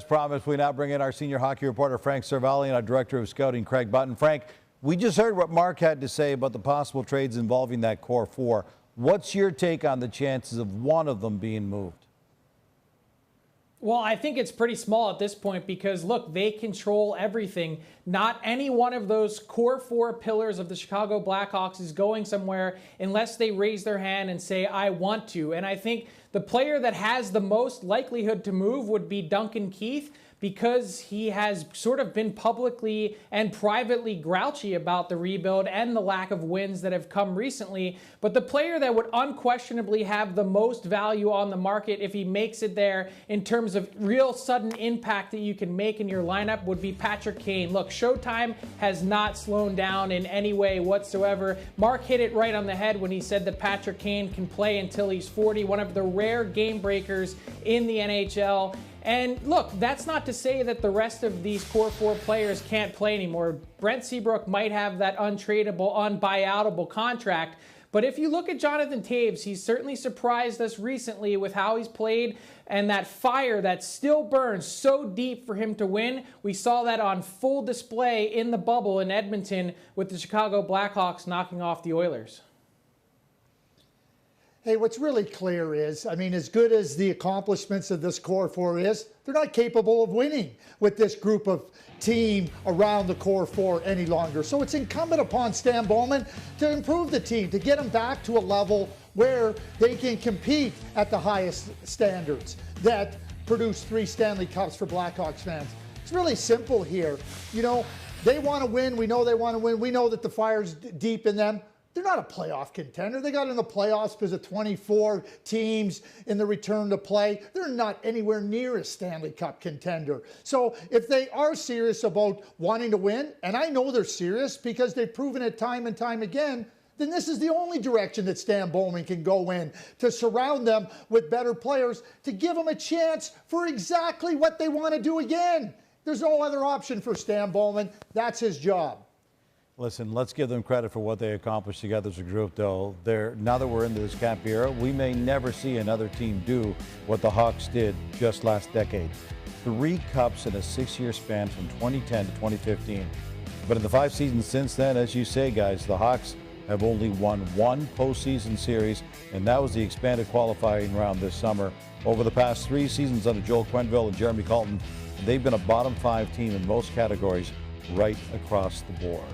As promised, we now bring in our senior hockey reporter, Frank Cervalli, and our director of scouting, Craig Button. Frank, we just heard what Mark had to say about the possible trades involving that core four. What's your take on the chances of one of them being moved? Well, I think it's pretty small at this point because, look, they control everything. Not any one of those core four pillars of the Chicago Blackhawks is going somewhere unless they raise their hand and say, I want to. And I think the player that has the most likelihood to move would be Duncan Keith, because he has sort of been publicly and privately grouchy about the rebuild and the lack of wins that have come recently. But the player that would unquestionably have the most value on the market if he makes it there in terms of real sudden impact that you can make in your lineup would be Patrick Kane. Look, Showtime has not slowed down in any way whatsoever. Mark hit it right on the head when he said that Patrick Kane can play until he's 40, one of the rare game breakers in the NHL. And look, that's not to say that the rest of these core four players can't play anymore. Brent Seabrook might have that untradeable, unbuyoutable contract. But if you look at Jonathan Toews, he's certainly surprised us recently with how he's played and that fire that still burns so deep for him to win. We saw that on full display in the bubble in Edmonton with the Chicago Blackhawks knocking off the Oilers. Hey, what's really clear is, I mean, as good as the accomplishments of this core four is, they're not capable of winning with this group of team around the core four any longer. So it's incumbent upon Stan Bowman to improve the team, to get them back to a level where they can compete at the highest standards that produce 3 Stanley Cups for Blackhawks fans. It's really simple here. You know, they want to win. We know they want to win. We know that the fire's deep in them. They're not a playoff contender. They got in the playoffs because of 24 teams in the return to play. They're not anywhere near a Stanley Cup contender. So if they are serious about wanting to win, and I know they're serious because they've proven it time and time again, then this is the only direction that Stan Bowman can go in, to surround them with better players, to give them a chance for exactly what they want to do again. There's no other option for Stan Bowman. That's his job. Listen, let's give them credit for what they accomplished together as a group, though. Now that we're into this cap era, we may never see another team do what the Hawks did just last decade. 3 cups in a 6-year span from 2010 to 2015. But in the 5 seasons since then, as you say, guys, the Hawks have only won 1 postseason series, and that was the expanded qualifying round this summer. Over the past 3 seasons under Joel Quenneville and Jeremy Colton, they've been a bottom 5 team in most categories right across the board.